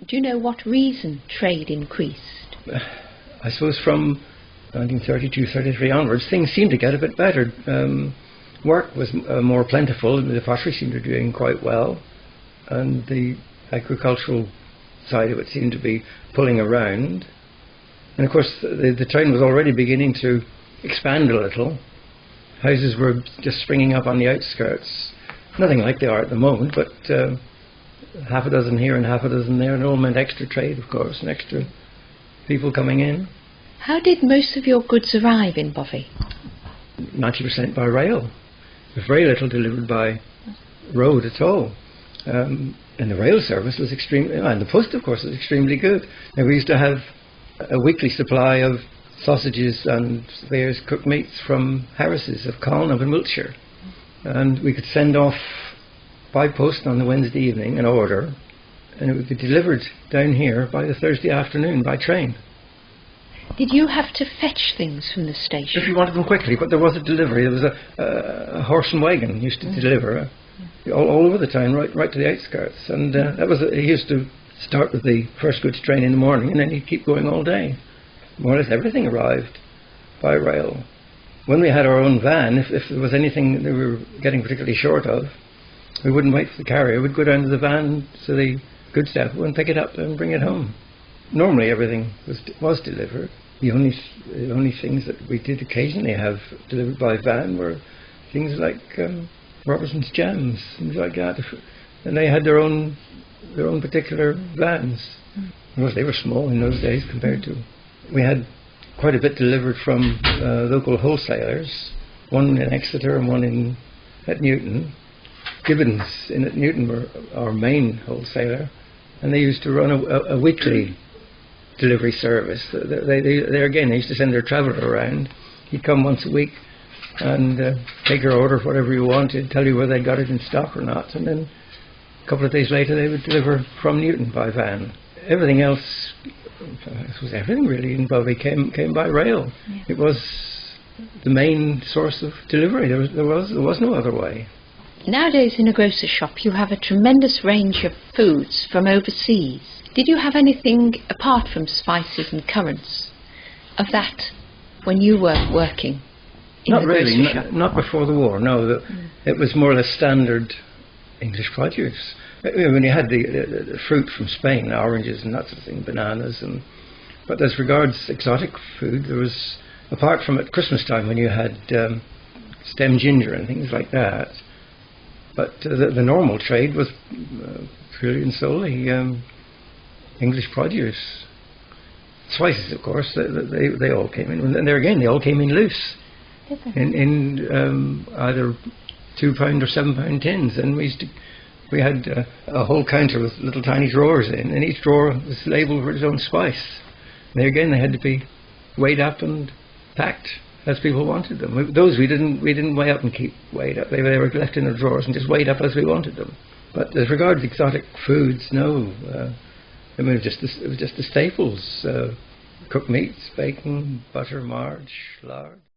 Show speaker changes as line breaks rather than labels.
Do you know what reason trade increased?
I suppose from 1932, 33 onwards, things seemed to get a bit better. Work was more plentiful, the pottery seemed to be doing quite well, and the agricultural side of it seemed to be pulling around. And of course the town was already beginning to expand a little. Houses were just springing up on the outskirts, nothing like they are at the moment, but half a dozen here and half a dozen there, and it all meant extra trade, of course, and extra people coming in.
How did most of your goods arrive in Bovey?
90% by rail. There's very little delivered by road at all. And the rail service was extremely, and the post, of course, was extremely good. Now, we used to have a weekly supply of sausages and various cooked meats from Harris's of Colnham in Wiltshire. And we could send off by post on the Wednesday evening an order, and it would be delivered down here by the Thursday afternoon by train.
Did you have to fetch things from the station?
If you wanted them quickly, but there was a delivery. There was a horse and wagon used to deliver all over the town, right to the outskirts. And he used to start with the first goods train in the morning, and then he'd keep going all day. More or less everything arrived by rail. When we had our own van, if there was anything that we were getting particularly short of, we wouldn't wait for the carrier. We'd go down to the van to the goods depot and pick it up and bring it home. Normally everything was delivered. The only things that we did occasionally have delivered by van were things like Robertson's jams, things like that. And they had their own particular vans. Of course, they were small in those days compared to. We had quite a bit delivered from local wholesalers, one in Exeter and one at Newton. Gibbons at Newton were our main wholesaler, and they used to run a weekly delivery service. They used to send their traveller around. He'd come once a week and take your order, whatever you wanted, tell you whether they got it in stock or not, and then a couple of days later they would deliver from Newton by van. Everything else, I suppose everything really in Bovey came by rail. Yeah. It was the main source of delivery. There was no other way.
Nowadays in a grocer's shop you have a tremendous range of foods from overseas. Did you have anything apart from spices and currants of that when you were working in
the
grocery shop?
Not before the war, no. It was more or less standard English produce. When you had the fruit from Spain, oranges and that sort of thing, bananas, but as regards exotic food, there was, apart from at Christmas time when you had stem ginger and things like that, but the normal trade was purely and solely English produce. Spices, of course, they all came in, and there again, they all came in loose, in either £2 or £7 tins, and we had a whole counter with little tiny drawers in, and each drawer was labelled for its own spice. And there again, they had to be weighed up and packed as people wanted them. Those we didn't weigh up and keep weighed up. They were left in the drawers and just weighed up as we wanted them. But as regards exotic foods, no. I mean, it was just the staples: cooked meats, bacon, butter, margarine, lard.